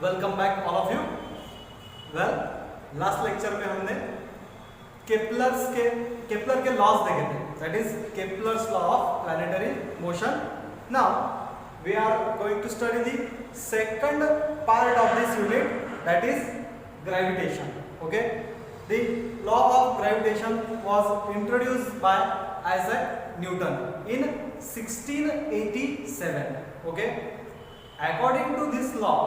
Welcome back all of you. Well, last lecture में हमने Kepler के लॉज देखे थे, that is Kepler's law of planetary motion. Now we are going to study the second part of this unit, that is gravitation. Okay, the law of gravitation was introduced by Isaac Newton in 1687. Okay, according to this law,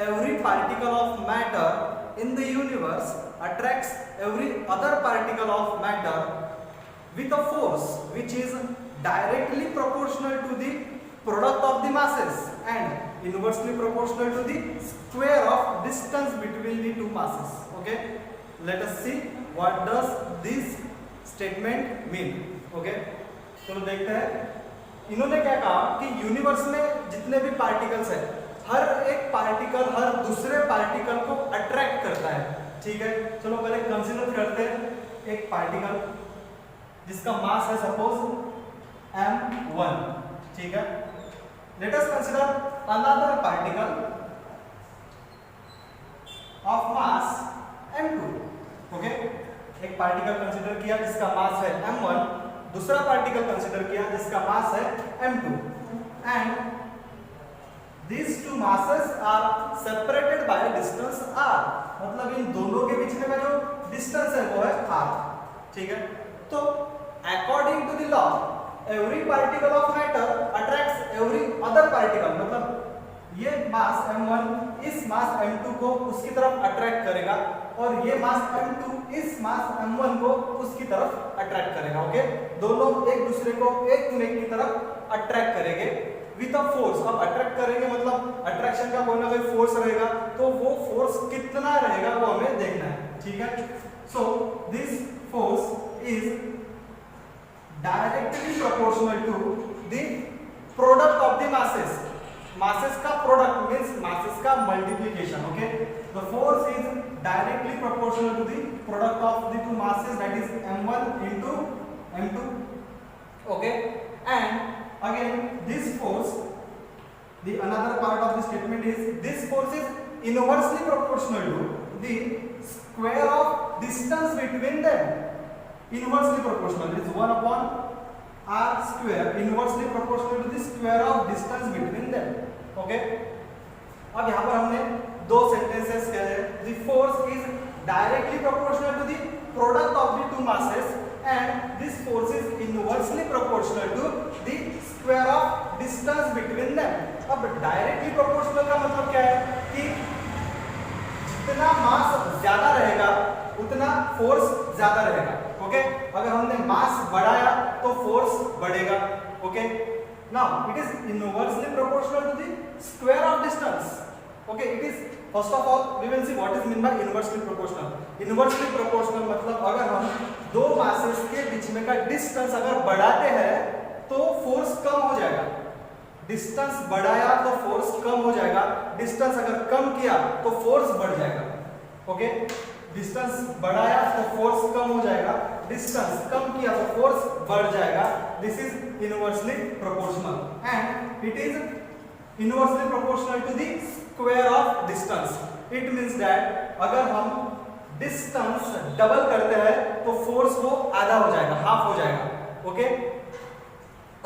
every particle of matter in the universe attracts every other particle of matter with a force which is directly proportional to the product of the masses and inversely proportional to the square of distance between the two masses. Okay, let us see what does this statement mean. Okay, चलो देखते हैं। इन्होंने क्या कहा कि universe में जितने भी पार्टिकल्स हैं, हर एक पार्टिकल हर दूसरे पार्टिकल को अट्रैक्ट करता है। ठीक है, चलो पहले कंसीडर करते हैं एक पार्टिकल जिसका मास है सपोज m1। ठीक है, let us consider another particle of mass m2। Okay, एक पार्टिकल कंसीडर किया जिसका मास है m1, दूसरा पार्टिकल कंसीडर किया जिसका मास है m2, and these two masses are separated by distance r। मतलब इन दोनों के बीच में का जो डिस्टेंस है वो है r। ठीक है, तो according to the law every particle of matter attracts every other particle। मतलब ये मास m1 इस मास m2 को उसकी तरफ अट्रैक्ट करेगा और ये मास m2 इस मास m1 को उसकी तरफ अट्रैक्ट करेगा। ओके, दोनों एक दूसरे को एक की तरफ अट्रैक्ट करेंगे विद अ फोर्स। अब अट्रैक्ट करेंगे मतलब अट्रैक्शन का कोई ना कोई फोर्स रहेगा, तो वो फोर्स कितना रहेगा वो हमें देखना है। ठीक है, so this force is directly proportional to the product of the masses. Masses का प्रोडक्ट मींस मासेस का multiplication. Okay, the force is directly proportional to the product of the two masses, that is m1 into m2. Okay, and again this force, the another part of the statement is this force is inversely proportional to the square of distance between them। inversely proportional is 1 upon r square, inversely proportional to the square of distance between them। Okay, अब यहाँ पर हमने दो sentences कहे। The force is directly proportional to the product of the two masses and this force is inversely proportional to the square of distance between them। अब directly proportional का मतलब क्या है कि जितना मास ज्यादा रहेगा उतना फोर्स ज्यादा रहेगा। ओके, अगर हमने मास बढ़ाया तो फोर्स बढ़ेगा। Okay, now it is inversely proportional to the square of distance। Okay, it is first of all we will see what is mean by inversely proportional। inversely proportional मतलब अगर हम दो masses के बीच में का distance अगर बढ़ाते हैं तो force कम हो जाएगा। distance बढ़ाया तो force कम हो जाएगा, distance अगर कम किया तो force बढ़ जाएगा। okay, distance बढ़ाया तो force कम हो जाएगा, distance कम किया तो force बढ़ जाएगा। this is inversely proportional and it is inversely proportional to the square of distance। it means that अगर हम distance डबल करते हैं तो फोर्स वो आधा हो जाएगा, हाफ हो जाएगा। ओके,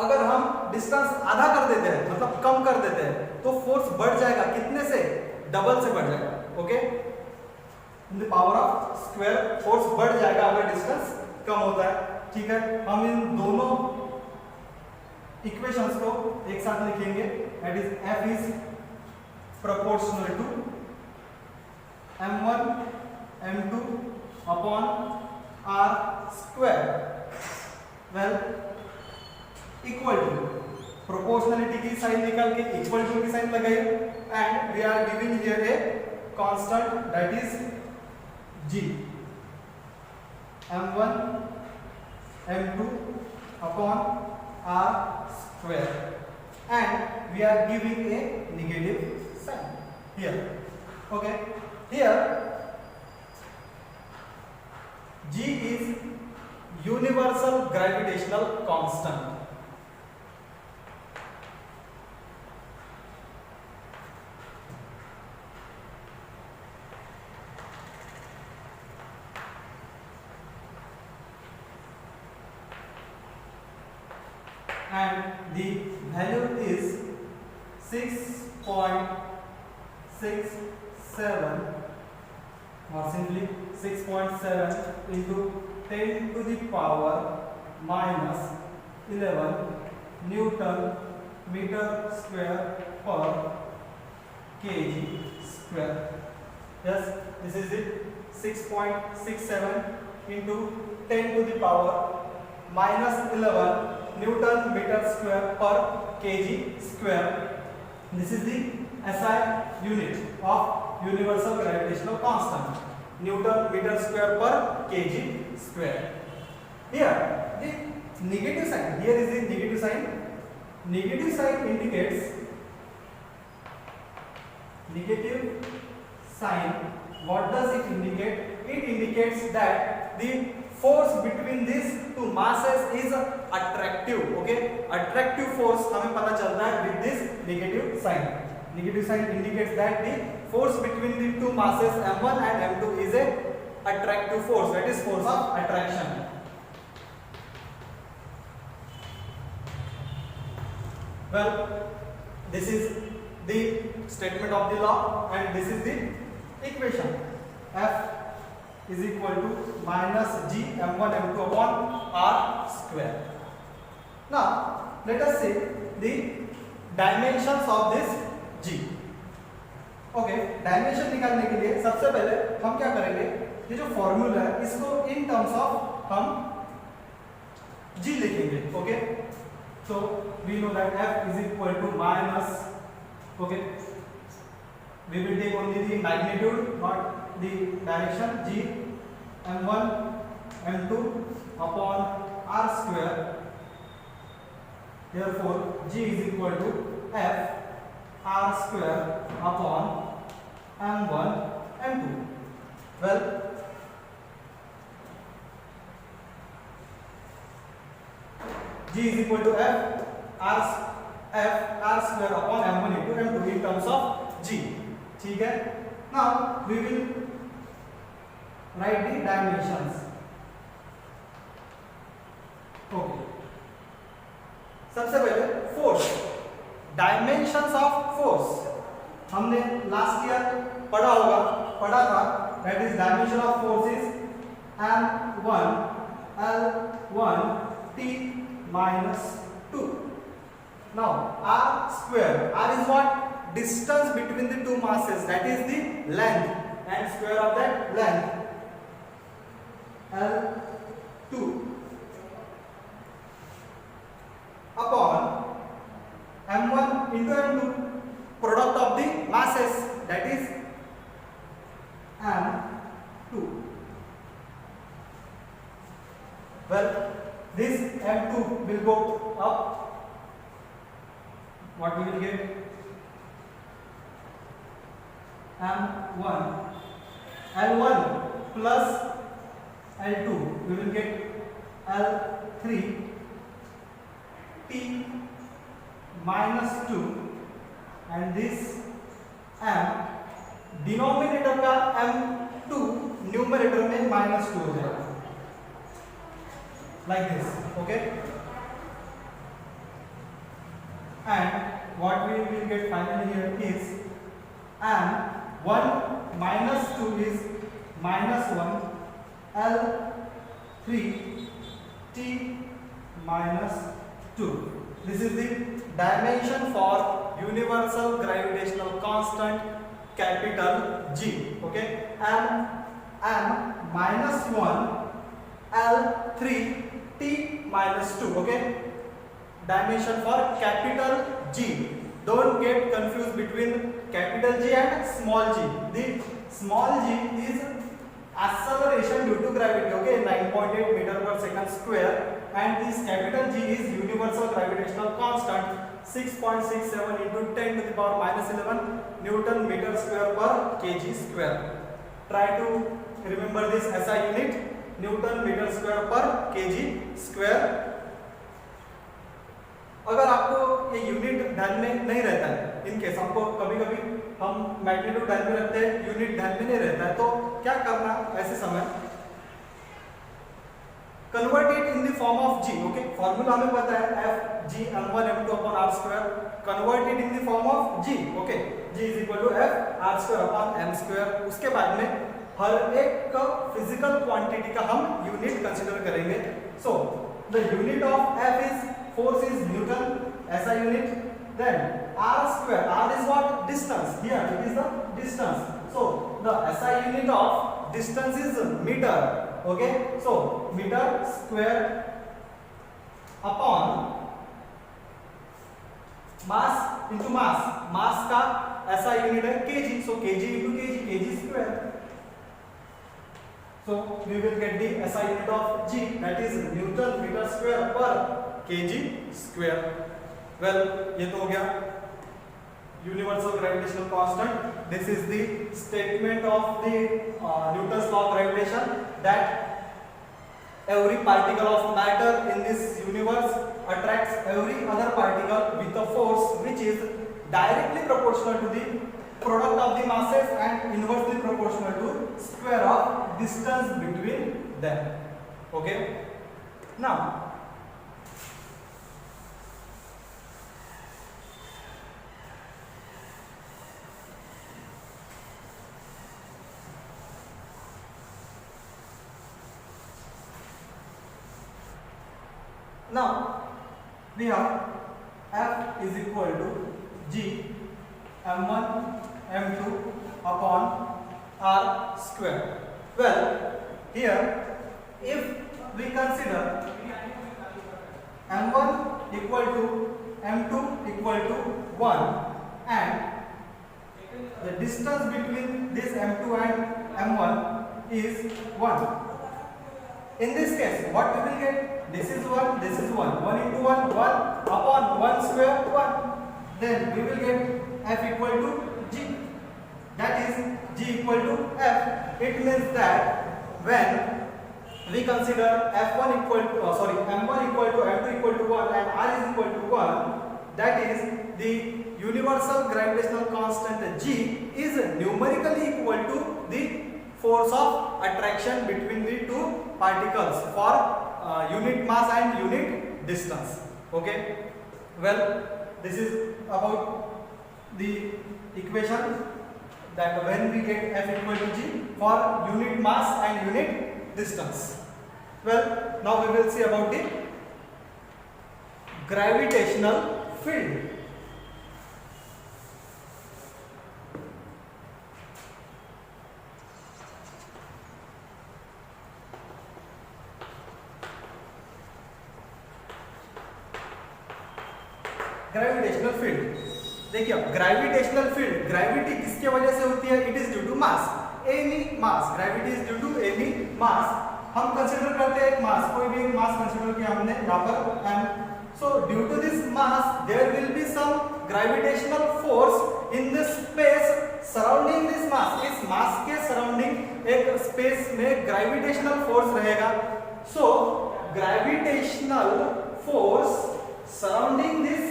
अगर हम डिस्टेंस आधा कर देते हैं मतलब कम कर देते हैं तो फोर्स बढ़ जाएगा, कितने से? डबल से बढ़ जाएगा। Okay, in the power of square force बढ़ जाएगा अगर डिस्टेंस कम होता है। ठीक है, हम इन दोनों इक्वेशंस को एक साथ लिखेंगे, that is F is proportional to m1 m2 upon r square। well, equal to proportionality की साइन निकाल के equal to की साइन लगाइए and we are giving here a constant that is g। m1 m2 upon r square and we are giving a negative sign here। okay, here g is universal gravitational constant। and the value is 6.67 or simply 6.7 into 10 to the power minus 11 Newton meter square per kg square. Yes, this is it. 6.67 into 10 to the power minus 11 Newton meter square per kg square. This is the SI unit of universal gravitational constant, Newton meter square per kg square. Here the negative sign, here is the negative sign. Negative sign indicates, negative sign, what does it indicate? It indicates that the force between these two masses is attractive. Okay, attractive force हमें पता चलता है with this negative sign. Negative sign indicates that the force between the two masses m1 and m2 is a attractive force, that is force of attraction. Well, this is the statement of the law and this is the equation. F is equal to minus g m1 m2 upon r square. Now let us see the dimensions of this g. Okay, dimension निकालने के लिए सबसे पहले हम क्या करेंगे, ये जो फॉर्मूला है इसको इन टर्म्स ऑफ हम g लिखेंगे. Okay, so we know that F is equal to minus, okay, we will take only the magnitude, not the direction, g m1 m2 upon r square. Therefore g is equal to f r square upon m1 m2. Well, g is equal to f r square upon m1 into m2 in terms of g. ठीक है. Now we will write the dimensions. Okay. सबसे पहले force, dimensions of force हमने last year पढ़ा था. That is dimension of force is m1 l1 t minus 2. Now r square, r is what? Distance between the two masses, that is the length, and square of that length L2 upon m1 into m2, product of the masses, that is m2. Well, this m2 will go up. What we will get? m1 l1 plus l2, we will get l3 t minus 2, and this m denominator का m2 numerator में minus 2 हो जाएगा, like this. Okay, and what we will get finally here is m1 minus 2 is minus 1 l3 t minus 2. This is the dimension for universal gravitational constant capital G. Okay, m minus 1 l3 t minus 2. Okay, dimension for capital G. Don't get confused between capital G and small g. The small g is acceleration due to gravity. Okay, 9.8 meter per second square, and this capital G is universal gravitational constant, 6.67 into 10 to the power minus 11 Newton meter square per kg square. Try to remember this SI unit, Newton meter square per kg square. अगर आपको ये unit ध्यान में नहीं रहता है, in case हमको कभी-कभी हम मैग्नीट्यूड ध्यान में रखते हैं, यूनिट ध्यान में नहीं रहता है, तो क्या करना ऐसे समय, convert it in the form of g. Okay, formula हमें पता है f g m1 m2 upon r square. Convert it in the form of g. Okay, g is equal to f r square upon m square. उसके बाद में हर एक physical quantity का हम unit consider करेंगे. So the unit of f is force is Newton, ऐसा unit. Then r square, r is what? Distance. Here it is the distance. So the SI unit of distance is meter. Okay, so meter square upon mass into mass. Mass का SI unit है kg. So kg into kg, kg square. So we will get the SI unit of g, that is Newton meter square per kg square. Well, ये तो हो गया universal gravitational constant. This is the statement of the Newton's law of gravitation, that every particle of matter in this universe attracts every other particle with a force which is directly proportional to the product of the masses and inversely proportional to square of distance between them. Okay, now we have F is equal to G m1 m2 upon r square. Well, here if we consider m1 equal to m2 equal to 1 and the distance between this m2 and m1 is 1. In this case, what we will get? This is 1, this is 1. 1 into 1, 1 upon 1 square, 1. Then we will get F equal to G. That is G equal to F. It means that when we consider F1 equal to, M1 equal to M2 equal to 1 and R is equal to 1, that is the universal gravitational constant G is numerically equal to the force of attraction between the two particles for unit mass and unit distance. Okay, well, this is about the equation that when we get F equal to G for unit mass and unit distance. Well, now we will see about the gravitational field. Gravitational field, देखिए gravitational field, gravity किसके वजह से होती है? It is due to mass, any mass. Gravity is due to any mass. हम consider करते हैं एक मास, कोई भी एक मास कंसीडर किया हमने यहाँ पर m. So due to this mass there will be some gravitational force in this space surrounding this mass. इस मास के सराउंडिंग एक स्पेस में ग्रेविटेशनल फोर्स रहेगा. So gravitational force surrounding this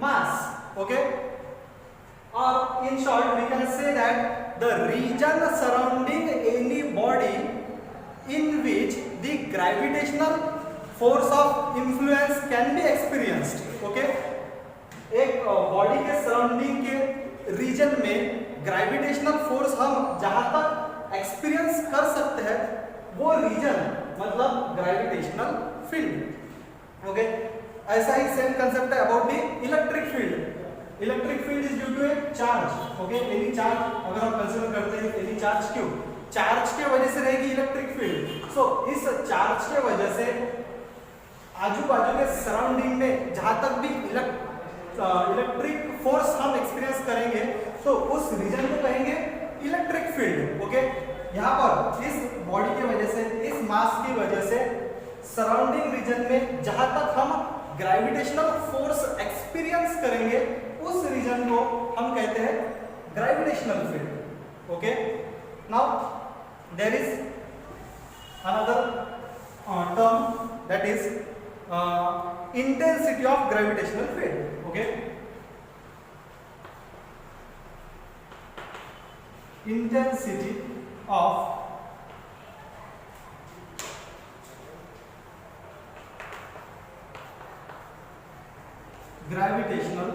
mass. Okay, or in short we can say that the region surrounding any body in which the gravitational force of influence can be experienced. Okay, एक body के surrounding के reason में gravitational force हम जहां तक experience कर सकते हैं वो रीजन मतलब ग्रेविटेशनल फील्ड. ओके, ऐसा ही सेम कंसेप्ट है about the electric field. Electric field is due to a charge. Okay, any charge अगर हम कंसीडर करते हैं एनी चार्ज क्यू, चार्ज के वजह से रहेगी इलेक्ट्रिक फील्ड. सो इस चार्ज के वजह से आजू बाजू के सराउंडिंग में जहां तक भी इलेक्ट्रिक फोर्स हम एक्सपीरियंस करेंगे तो उस रीजन को कहेंगे इलेक्ट्रिक फील्ड. ओके, यहाँ पर इस बॉडी की वजह से, इस मास की वजह से सराउंडिंग रीजन में जहां तक हम ग्रेविटेशनल फोर्स एक्सपीरियंस करेंगे उस रीजन को हम कहते हैं gravitational field. Okay, now there is another term that is intensity of gravitational field. Okay, intensity of gravitational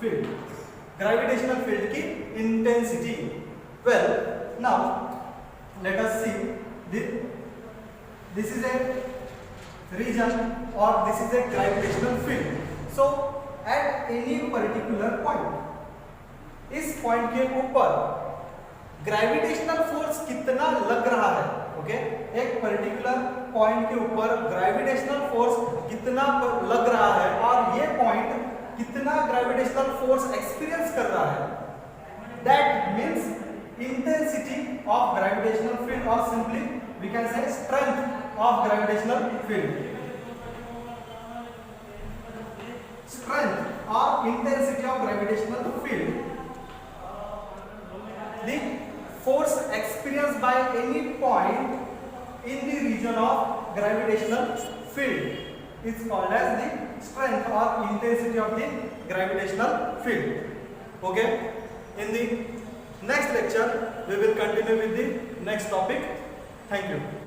field, gravitational field की intensity. Well now let us see this is a region or this is a gravitational field. So at any particular point, इस point के ऊपर gravitational force कितना लग रहा है, okay एक particular point के ऊपर ग्रेविटेशनल फोर्स कितना लग रहा है और ये पॉइंट कितना ग्रेविटेशनल फोर्स एक्सपीरियंस कर रहा है, that means intensity of gravitational field और simply we can say strength of gravitational field. Strength or intensity of gravitational field, the force experienced by any point in the region of gravitational field is called as the strength or intensity of the gravitational field. Okay, in the next lecture we will continue with the next topic. Thank you.